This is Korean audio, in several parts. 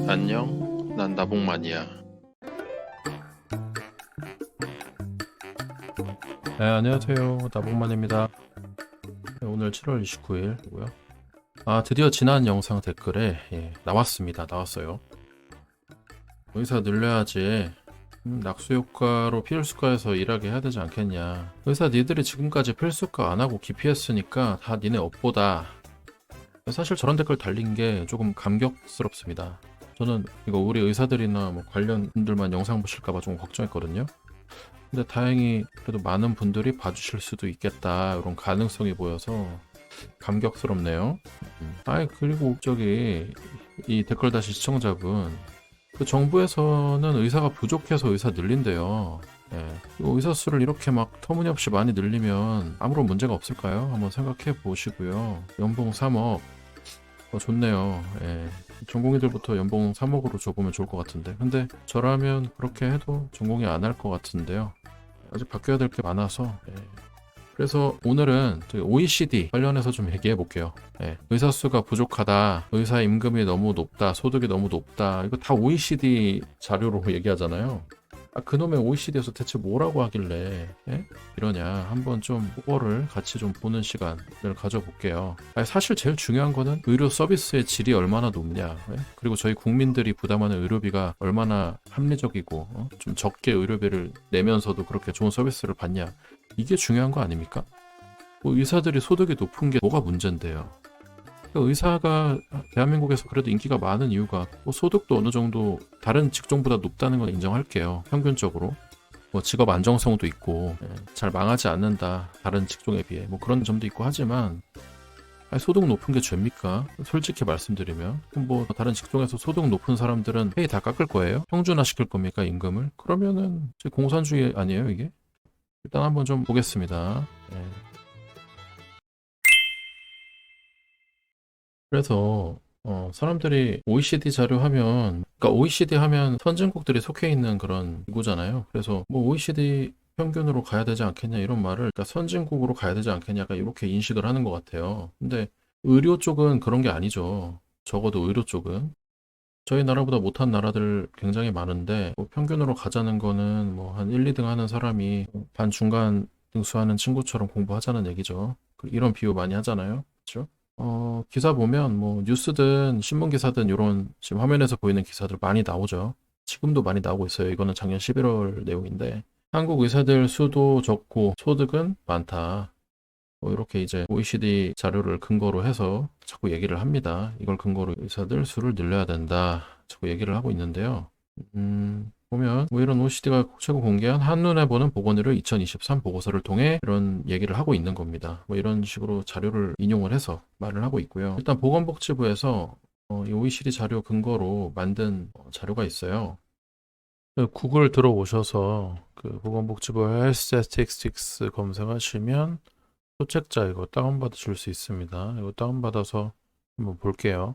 안녕, 난 나봉만이야. 네, 안녕하세요. 나봉만입니다. 네, 오늘 7월 29일이고요. 드디어 지난 영상 댓글에 나왔어요. 의사 늘려야지. 낙수 효과로 필수과에서 일하게 해야 되지 않겠냐. 의사 니들이 지금까지 필수과 안 하고 기피했으니까 다 니네 업보다. 사실 저런 댓글 달린 게 조금 감격스럽습니다. 저는 이거 우리 의사들이나 뭐 관련 분들만 영상 보실까봐 좀 걱정했거든요. 근데 다행히 그래도 많은 분들이 봐주실 수도 있겠다 이런 가능성이 보여서 감격스럽네요. 그리고 저기 이 댓글 다시 시청자분, 그 정부에서는 의사가 부족해서 의사 늘린대요. 이거 의사 수를 이렇게 막 터무니없이 많이 늘리면 아무런 문제가 없을까요? 한번 생각해 보시고요. 연봉 3억 좋네요. 전공의들부터 연봉 3억으로 줘보면 좋을 것 같은데, 근데 저라면 그렇게 해도 전공의 안 할 것 같은데요. 아직 바뀌어야 될 게 많아서. 그래서 오늘은 OECD 관련해서 좀 얘기해 볼게요. 의사 수가 부족하다, 의사 임금이 너무 높다, 소득이 너무 높다, 이거 다 OECD 자료로 얘기하잖아요. 그놈의 OECD에서 대체 뭐라고 하길래 이러냐, 한번 좀 그거를 같이 좀 보는 시간을 가져볼게요. 사실 제일 중요한 거는 의료 서비스의 질이 얼마나 높냐, 그리고 저희 국민들이 부담하는 의료비가 얼마나 합리적이고 좀 적게 의료비를 내면서도 그렇게 좋은 서비스를 받냐, 이게 중요한 거 아닙니까? 뭐 의사들이 소득이 높은 게 뭐가 문제인데요. 의사가 대한민국에서 그래도 인기가 많은 이유가 뭐 소득도 어느 정도 다른 직종보다 높다는 건 인정할게요. 평균적으로. 뭐 직업 안정성도 있고 잘 망하지 않는다, 다른 직종에 비해. 뭐 그런 점도 있고 하지만 소득 높은 게 죄입니까? 솔직히 말씀드리면. 그럼 뭐 다른 직종에서 소득 높은 사람들은 페이 다 깎을 거예요? 평준화 시킬 겁니까, 임금을? 그러면은 공산주의 아니에요, 이게? 일단 한번 좀 보겠습니다. 그래서 사람들이 OECD 자료 하면, 그러니까 OECD 하면 선진국들이 속해 있는 그런 기구잖아요. 그래서 뭐 OECD 평균으로 가야 되지 않겠냐 이런 말을, 그러니까 선진국으로 가야 되지 않겠냐, 약간 이렇게 인식을 하는 것 같아요. 근데 의료 쪽은 그런 게 아니죠. 적어도 의료 쪽은 저희 나라보다 못한 나라들 굉장히 많은데, 뭐 평균으로 가자는 거는 뭐 한 1, 2등 하는 사람이 반중간 등수하는 친구처럼 공부하자는 얘기죠. 이런 비유 많이 하잖아요. 그렇죠? 기사 보면 뭐 뉴스든 신문 기사든 이런 지금 화면에서 보이는 기사들 많이 나오죠. 지금도 많이 나오고 있어요. 이거는 작년 11월 내용인데, 한국 의사들 수도 적고 소득은 많다. 뭐 이렇게 이제 OECD 자료를 근거로 해서 자꾸 얘기를 합니다. 이걸 근거로 의사들 수를 늘려야 된다, 자꾸 얘기를 하고 있는데요. 보면 뭐 이런 OECD가 최고 공개한 한눈에 보는 보건의료 2023 보고서를 통해 이런 얘기를 하고 있는 겁니다. 뭐 이런 식으로 자료를 인용을 해서 말을 하고 있고요. 일단 보건복지부에서 이 OECD 자료 근거로 만든 자료가 있어요. 구글 들어오셔서 그 보건복지부 Health Statistics 검색하시면 소책자 이거 다운받으실 수 있습니다. 이거 다운받아서 한번 볼게요.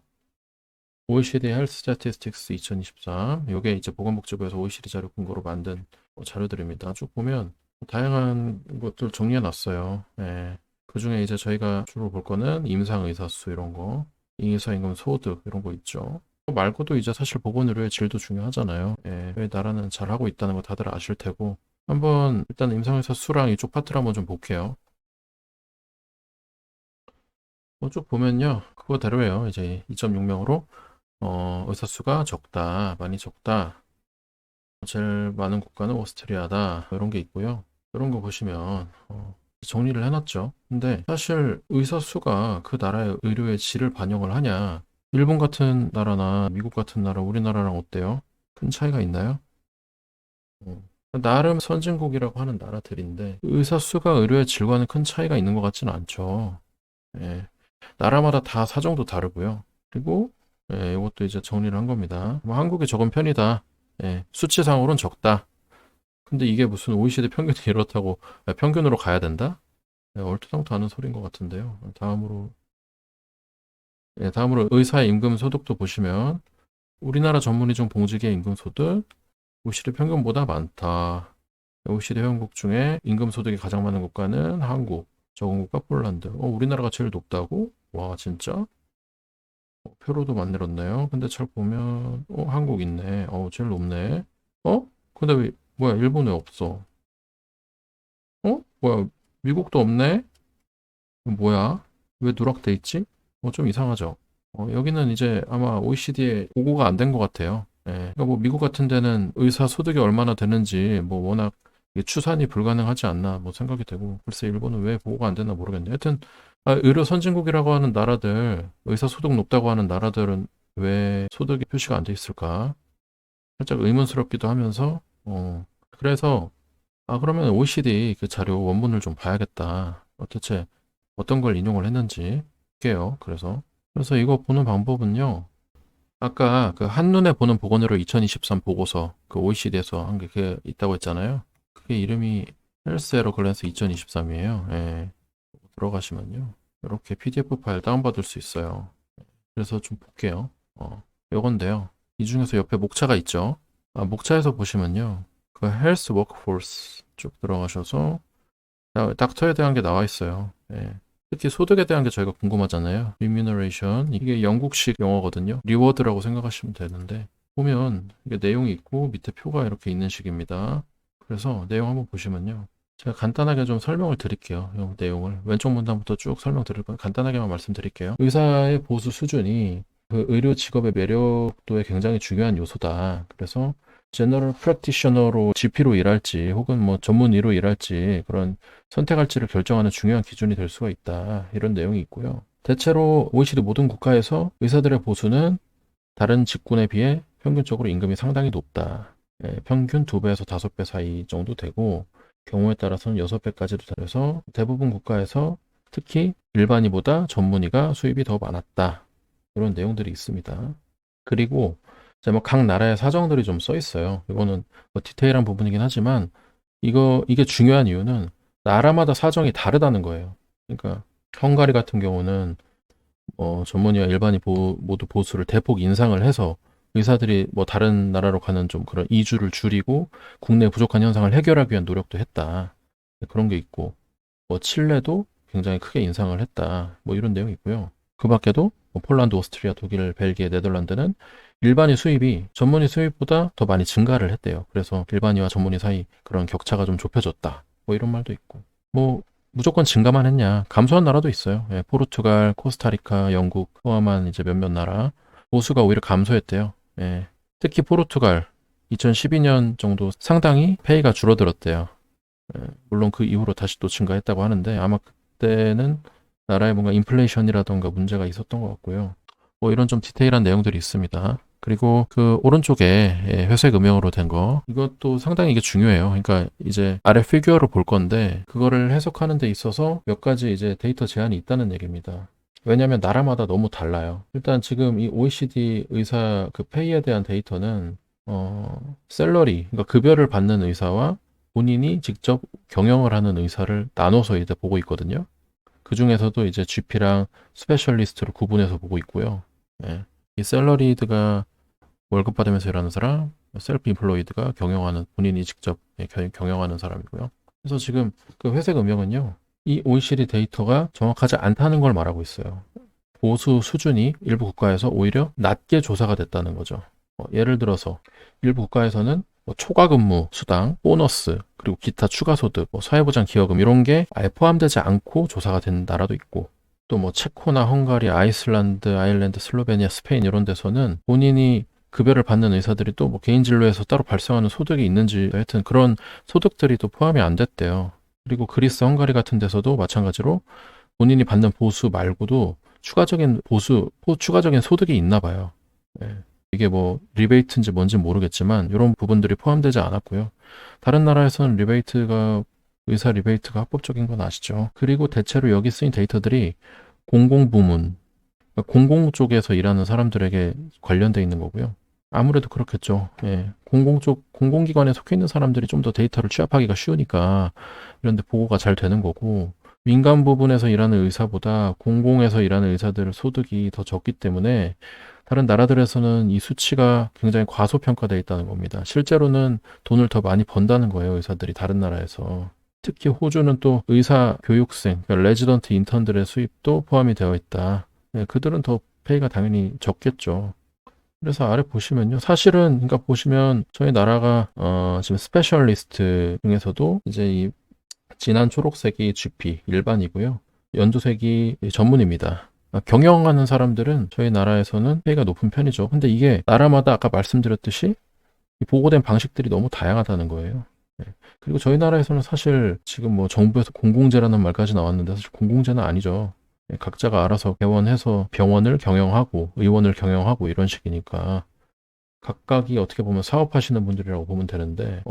OECD Health Statistics 2023. 이게 이제 보건복지부에서 OECD 자료 근거로 만든 자료들입니다. 쭉 보면 다양한 것들 정리해 놨어요. 그 중에 이제 저희가 주로 볼 거는 임상의사 수 이런 거, 임상임금 소득 이런 거 있죠. 그거 말고도 이제 사실 보건의료의 질도 중요하잖아요. 왜 나라는 잘하고 있다는 거 다들 아실 테고. 한번 일단 임상의사 수랑 이쪽 파트를 한번 좀 볼게요. 쭉 보면요, 그거대로예요. 이제 2.6명으로 의사 수가 적다, 많이 적다. 제일 많은 국가는 오스트리아다, 이런 게 있고요. 이런 거 보시면 정리를 해놨죠. 근데 사실 의사 수가 그 나라의 의료의 질을 반영을 하냐? 일본 같은 나라나 미국 같은 나라, 우리나라랑 어때요? 큰 차이가 있나요? 나름 선진국이라고 하는 나라들인데 의사 수가 의료의 질과는 큰 차이가 있는 것 같지는 않죠. 예. 나라마다 다 사정도 다르고요. 그리고 이것도 이제 정리를 한 겁니다. 뭐 한국이 적은 편이다. 수치상으로는 적다. 근데 이게 무슨 OECD 평균이 이렇다고 평균으로 가야 된다? 얼토당토 않은 소리인 것 같은데요. 다음으로 의사의 임금 소득도 보시면 우리나라 전문의중 봉직의 임금 소득 OECD 평균보다 많다. OECD 회원국 중에 임금 소득이 가장 많은 국가는 한국, 적은 국가 폴란드. 우리나라가 제일 높다고? 와, 진짜? 표로도 만들었네요. 근데 잘 보면 한국 있네. 제일 높네. 근데 왜 뭐야 일본 왜 없어? 뭐야 미국도 없네? 이거 뭐야? 왜 누락돼 있지? 좀 이상하죠? 여기는 이제 아마 OECD에 보고가 안 된 것 같아요. 예. 그러니까 뭐 미국 같은 데는 의사 소득이 얼마나 되는지 뭐 워낙 이게 추산이 불가능하지 않나 뭐 생각이 되고 글쎄 일본은 왜 보고가 안 됐나 모르겠네. 하여튼 의료 선진국이라고 하는 나라들 의사 소득 높다고 하는 나라들은 왜 소득이 표시가 안 돼 있을까? 살짝 의문스럽기도 하면서 그래서 그러면 OECD 그 자료 원문을 좀 봐야겠다. 대체 어떤 걸 인용을 했는지 볼게요. 그래서 이거 보는 방법은요. 아까 그 한눈에 보는 보건의료 2023 보고서 그 OECD에서 한 게 그게 있다고 했잖아요. 그게 이름이 Health at a Glance 2023이에요. 예. 들어가시면요. 이렇게 PDF 파일 다운받을 수 있어요. 그래서 좀 볼게요. 요건데요. 이 중에서 옆에 목차가 있죠. 목차에서 보시면요. 그 헬스 워크포스 쭉 들어가셔서 닥터에 대한 게 나와 있어요. 예. 특히 소득에 대한 게 저희가 궁금하잖아요. remuneration 이게 영국식 용어거든요. 리워드라고 생각하시면 되는데 보면 이게 내용이 있고 밑에 표가 이렇게 있는 식입니다. 그래서 내용 한번 보시면요. 제가 간단하게 좀 설명을 드릴게요. 이 내용을 왼쪽 문단부터 쭉 설명드릴 건 간단하게만 말씀드릴게요. 의사의 보수 수준이 그 의료 직업의 매력도에 굉장히 중요한 요소다. 그래서 제너럴 프랙티셔너로 GP로 일할지 혹은 뭐 전문의로 일할지 그런 선택할지를 결정하는 중요한 기준이 될 수가 있다. 이런 내용이 있고요. 대체로 OECD 모든 국가에서 의사들의 보수는 다른 직군에 비해 평균적으로 임금이 상당히 높다. 평균 2배에서 5배 사이 정도 되고 경우에 따라서는 6배까지도 돼서 대부분 국가에서 특히 일반의보다 전문의가 수입이 더 많았다. 이런 내용들이 있습니다. 그리고 이제 뭐 각 나라의 사정들이 좀 써 있어요. 이거는 뭐 디테일한 부분이긴 하지만 이게 중요한 이유는 나라마다 사정이 다르다는 거예요. 그러니까 헝가리 같은 경우는 전문의와 일반의 모두 보수를 대폭 인상을 해서 의사들이 뭐 다른 나라로 가는 좀 그런 이주를 줄이고 국내 부족한 현상을 해결하기 위한 노력도 했다. 그런 게 있고 뭐 칠레도 굉장히 크게 인상을 했다. 뭐 이런 내용이 있고요. 그 밖에도 뭐 폴란드, 오스트리아, 독일, 벨기에, 네덜란드는 일반의 수입이 전문의 수입보다 더 많이 증가를 했대요. 그래서 일반의와 전문의 사이 그런 격차가 좀 좁혀졌다. 뭐 이런 말도 있고. 뭐 무조건 증가만 했냐? 감소한 나라도 있어요. 포르투갈, 코스타리카, 영국 포함한 이제 몇몇 나라 보수가 오히려 감소했대요. 특히 포르투갈 2012년 정도 상당히 페이가 줄어들었대요. 물론 그 이후로 다시 또 증가했다고 하는데 아마 그때는 나라에 뭔가 인플레이션이라던가 문제가 있었던 것 같고요. 뭐 이런 좀 디테일한 내용들이 있습니다. 그리고 그 오른쪽에 회색 음영으로 된 거 이것도 상당히 이게 중요해요. 그러니까 이제 아래 피규어로 볼 건데 그거를 해석하는 데 있어서 몇 가지 이제 데이터 제한이 있다는 얘기입니다. 왜냐하면 나라마다 너무 달라요. 일단 지금 이 OECD 의사 그 페이에 대한 데이터는 셀러리 그러니까 급여를 받는 의사와 본인이 직접 경영을 하는 의사를 나눠서 이제 보고 있거든요. 그 중에서도 이제 GP랑 스페셜리스트로 구분해서 보고 있고요. 이 셀러리드가 월급 받으면서 일하는 사람, 셀프 인플로이드가 경영하는 본인이 직접 경영하는 사람이고요. 그래서 지금 그 회색 음영은요. 이 OECD 데이터가 정확하지 않다는 걸 말하고 있어요. 보수 수준이 일부 국가에서 오히려 낮게 조사가 됐다는 거죠. 예를 들어서 일부 국가에서는 뭐 초과 근무, 수당, 보너스, 그리고 기타 추가 소득, 사회보장 기여금 이런 게 아예 포함되지 않고 조사가 된 나라도 있고 또 뭐 체코나 헝가리, 아이슬란드, 아일랜드, 슬로베니아, 스페인 이런 데서는 본인이 급여를 받는 의사들이 또 뭐 개인 진로에서 따로 발생하는 소득이 있는지 하여튼 그런 소득들이 또 포함이 안 됐대요. 그리고 그리스, 헝가리 같은 데서도 마찬가지로 본인이 받는 보수 말고도 추가적인 추가적인 소득이 있나 봐요. 이게 뭐 리베이트인지 뭔지 모르겠지만 이런 부분들이 포함되지 않았고요. 다른 나라에서는 의사 리베이트가 합법적인 건 아시죠? 그리고 대체로 여기 쓰인 데이터들이 공공부문, 그러니까 공공 쪽에서 일하는 사람들에게 관련돼 있는 거고요. 아무래도 그렇겠죠. 공공기관에 속해 있는 사람들이 좀 더 데이터를 취합하기가 쉬우니까 이런 데 보고가 잘 되는 거고 민간 부분에서 일하는 의사보다 공공에서 일하는 의사들 소득이 더 적기 때문에 다른 나라들에서는 이 수치가 굉장히 과소평가되어 있다는 겁니다. 실제로는 돈을 더 많이 번다는 거예요, 의사들이 다른 나라에서. 특히 호주는 또 의사 교육생, 그러니까 레지던트 인턴들의 수입도 포함이 되어 있다. 그들은 더 페이가 당연히 적겠죠. 그래서 아래 보시면요. 사실은, 그러니까 보시면 저희 나라가, 지금 스페셜리스트 중에서도 이제 이 진한 초록색이 GP 일반이고요. 연두색이 전문입니다. 경영하는 사람들은 저희 나라에서는 페이가 높은 편이죠. 근데 이게 나라마다 아까 말씀드렸듯이 이 보고된 방식들이 너무 다양하다는 거예요. 네. 그리고 저희 나라에서는 사실 지금 뭐 정부에서 공공재라는 말까지 나왔는데 사실 공공재는 아니죠. 네, 각자가 알아서 개원해서 병원을 경영하고 의원을 경영하고 이런 식이니까 각각이 어떻게 보면 사업하시는 분들이라고 보면 되는데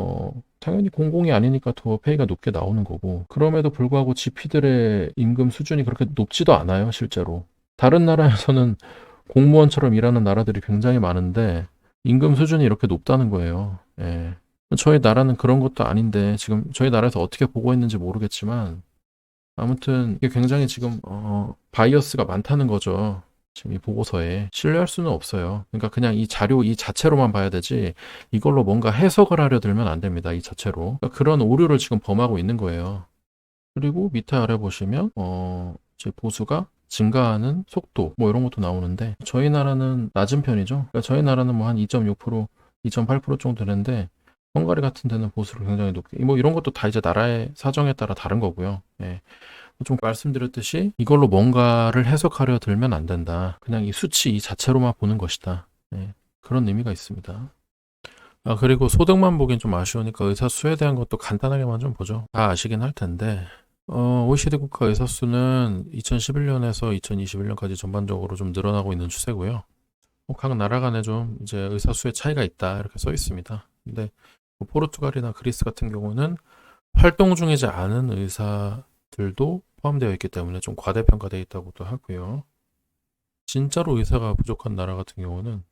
당연히 공공이 아니니까 더 페이가 높게 나오는 거고 그럼에도 불구하고 GP들의 임금 수준이 그렇게 높지도 않아요, 실제로. 다른 나라에서는 공무원처럼 일하는 나라들이 굉장히 많은데 임금 수준이 이렇게 높다는 거예요. 예. 저희 나라는 그런 것도 아닌데 지금 저희 나라에서 어떻게 보고 있는지 모르겠지만 아무튼 이게 굉장히 지금 바이어스가 많다는 거죠. 지금 이 보고서에 신뢰할 수는 없어요. 그러니까 그냥 이 자료 이 자체로만 봐야 되지 이걸로 뭔가 해석을 하려 들면 안 됩니다. 이 자체로. 그러니까 그런 오류를 지금 범하고 있는 거예요. 그리고 밑에 아래 보시면 이제 보수가 증가하는 속도 뭐 이런 것도 나오는데 저희 나라는 낮은 편이죠. 그러니까 저희 나라는 뭐 한 2.6%, 2.8% 정도 되는데 헝가리 같은 데는 보수를 굉장히 높게 뭐 이런 것도 다 이제 나라의 사정에 따라 다른 거고요. 예. 좀 말씀드렸듯이 이걸로 뭔가를 해석하려 들면 안 된다. 그냥 이 수치 이 자체로만 보는 것이다. 예. 그런 의미가 있습니다. 그리고 소득만 보긴 좀 아쉬우니까 의사 수에 대한 것도 간단하게만 좀 보죠. 다 아시긴 할 텐데 OECD 국가 의사 수는 2011년에서 2021년까지 전반적으로 좀 늘어나고 있는 추세고요. 각 나라 간에 좀 이제 의사 수의 차이가 있다 이렇게 써 있습니다. 근데 뭐 포르투갈이나 그리스 같은 경우는 활동 중이지 않은 의사들도 포함되어 있기 때문에 좀 과대평가되어 있다고도 하고요. 진짜로 의사가 부족한 나라 같은 경우는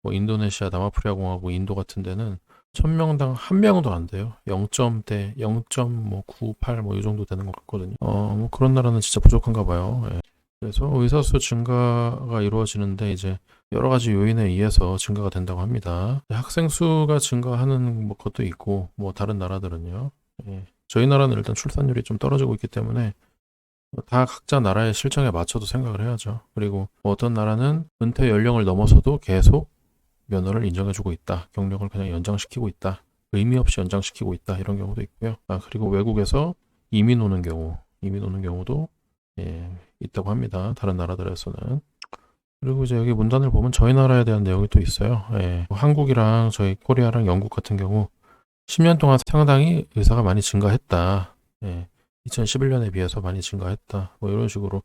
뭐 인도네시아, 남아프리카 공화국, 인도 같은 데는 1000명당 1명도 안 돼요. 0점대, 0.98 뭐 이 정도 되는 것 같거든요. 뭐 그런 나라는 진짜 부족한가 봐요. 예. 그래서 의사 수 증가가 이루어지는데 이제 여러 가지 요인에 의해서 증가가 된다고 합니다. 학생 수가 증가하는 뭐 것도 있고 뭐 다른 나라들은요. 예. 저희 나라는 일단 출산율이 좀 떨어지고 있기 때문에 다 각자 나라의 실정에 맞춰도 생각을 해야죠. 그리고 뭐 어떤 나라는 은퇴 연령을 넘어서도 계속 면허를 인정해주고 있다. 경력을 그냥 연장시키고 있다. 의미 없이 연장시키고 있다. 이런 경우도 있고요. 그리고 외국에서 이민 오는 경우도 예, 있다고 합니다. 다른 나라들에서는. 그리고 이제 여기 문단을 보면 저희 나라에 대한 내용이 또 있어요. 예, 한국이랑 저희 코리아랑 영국 같은 경우 10년 동안 상당히 의사가 많이 증가했다. 예, 2011년에 비해서 많이 증가했다. 뭐 이런 식으로.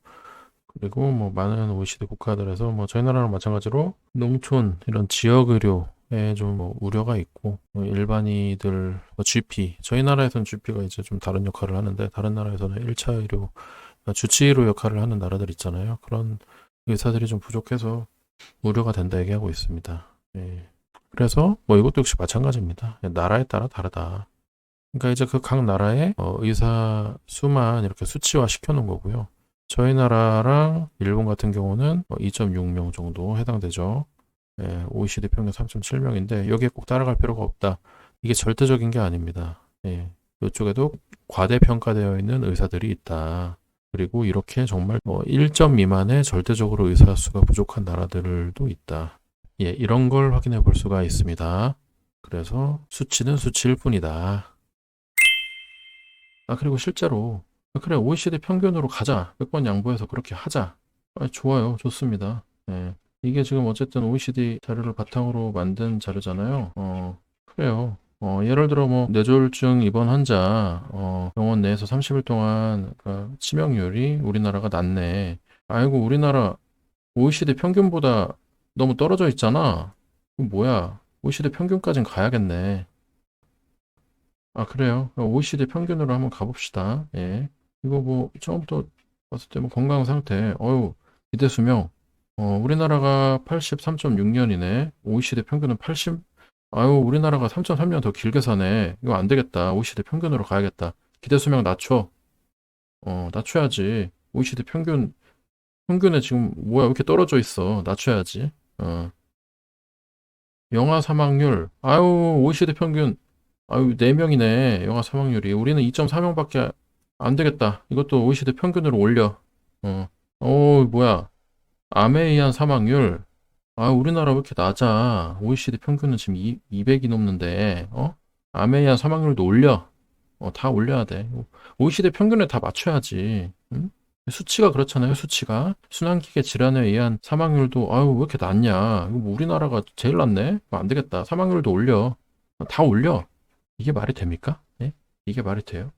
그리고 뭐 많은 OECD 국가들에서 뭐 저희 나라랑 마찬가지로 농촌 이런 지역 의료에 좀 뭐 우려가 있고 뭐 일반이들 뭐 GP 저희 나라에서는 GP가 이제 좀 다른 역할을 하는데 다른 나라에서는 1차 의료 주치 의료 역할을 하는 나라들 있잖아요. 그런 의사들이 좀 부족해서 우려가 된다 얘기하고 있습니다. 예. 그래서 뭐 이것도 역시 마찬가지입니다. 나라에 따라 다르다. 그러니까 이제 그 각 나라의 의사 수만 이렇게 수치화 시켜놓은 거고요. 저희 나라랑 일본 같은 경우는 2.6명 정도 해당되죠. 예, OECD 평균 3.7명인데 여기에 꼭 따라갈 필요가 없다. 이게 절대적인 게 아닙니다. 예, 이쪽에도 과대평가되어 있는 의사들이 있다. 그리고 이렇게 정말 1점 미만의 절대적으로 의사 수가 부족한 나라들도 있다. 예, 이런 걸 확인해 볼 수가 있습니다. 그래서 수치는 수치일 뿐이다. 그리고 실제로 그래 OECD 평균으로 가자. 100번 양보해서 그렇게 하자. 좋아요. 좋습니다. 예. 이게 지금 어쨌든 OECD 자료를 바탕으로 만든 자료잖아요. 그래요. 예를 들어 뭐 뇌졸중 입원 환자 병원 내에서 30일 동안 그러니까 치명률이 우리나라가 낮네. 아이고 우리나라 OECD 평균보다 너무 떨어져 있잖아. 이거 뭐야? OECD 평균까진 가야겠네. 그래요. OECD 평균으로 한번 가봅시다. 예. 이거 뭐 처음부터 봤을 때 뭐 건강 상태, 기대 수명, 우리나라가 83.6년이네. OECD 평균은 80, 우리나라가 3.3년 더 길게 사네. 이거 안 되겠다. OECD 평균으로 가야겠다. 기대 수명 낮춰. 낮춰야지. OECD 평균에 지금 뭐야, 왜 이렇게 떨어져 있어. 낮춰야지. 영아 사망률, OECD 평균, 4명이네. 영아 사망률이. 우리는 2.4명밖에 안 되겠다. 이것도 OECD 평균으로 올려. 뭐야. 암에 의한 사망률. 아, 우리나라 왜 이렇게 낮아? OECD 평균은 지금 200이 넘는데, 암에 의한 사망률도 올려. 다 올려야 돼. OECD 평균에 다 맞춰야지. 응? 수치가 그렇잖아요, 수치가. 순환기계 질환에 의한 사망률도, 아유, 왜 이렇게 낮냐. 이거 뭐 우리나라가 제일 낮네? 안 되겠다. 사망률도 올려. 다 올려. 이게 말이 됩니까? 예? 이게 말이 돼요?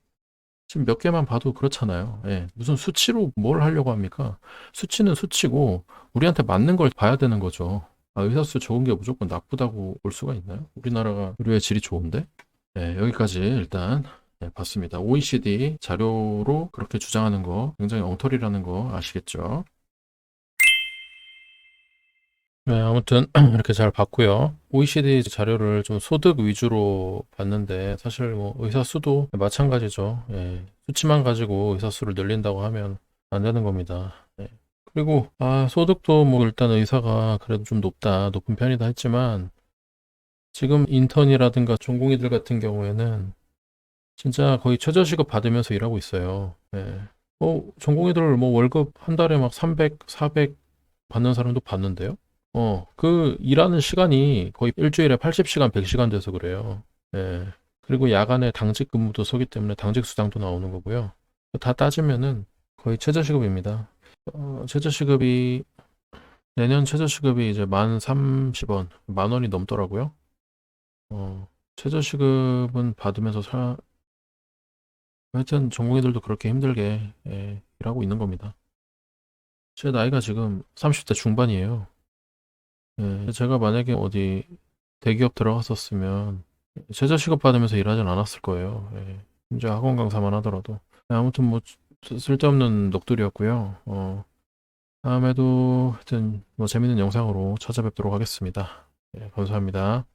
지금 몇 개만 봐도 그렇잖아요. 예. 무슨 수치로 뭘 하려고 합니까? 수치는 수치고, 우리한테 맞는 걸 봐야 되는 거죠. 아, 의사수 좋은 게 무조건 나쁘다고 볼 수가 있나요? 우리나라가 의료의 질이 좋은데? 네, 여기까지 일단 봤습니다. OECD 자료로 그렇게 주장하는 거 굉장히 엉터리라는 거 아시겠죠? 네, 아무튼 이렇게 잘 봤고요. OECD 자료를 좀 소득 위주로 봤는데 사실 뭐 의사 수도 마찬가지죠. 예, 수치만 가지고 의사 수를 늘린다고 하면 안 되는 겁니다. 예. 그리고 소득도 뭐 일단 의사가 그래도 좀 높은 편이다 했지만 지금 인턴이라든가 전공의들 같은 경우에는 진짜 거의 최저시급 받으면서 일하고 있어요. 예. 전공의들 뭐 월급 한 달에 막 300, 400 받는 사람도 봤는데요. 그 일하는 시간이 거의 일주일에 80시간, 100시간 돼서 그래요. 예. 그리고 야간에 당직 근무도 서기 때문에 당직 수당도 나오는 거고요. 다 따지면은 거의 최저시급입니다. 최저시급이 내년 최저시급이 이제 만 30원, 만 원이 넘더라고요. 최저시급은 받으면서 하여튼 전공의들도 그렇게 힘들게 일하고 있는 겁니다. 제 나이가 지금 30대 중반이에요. 예, 제가 만약에 어디 대기업 들어갔었으면 최저시급 받으면서 일하진 않았을 거예요. 예, 이제 학원 강사만 하더라도. 아무튼 뭐 쓸데없는 녹들이었고요. 다음에도 하여튼 뭐 재밌는 영상으로 찾아뵙도록 하겠습니다. 예, 감사합니다.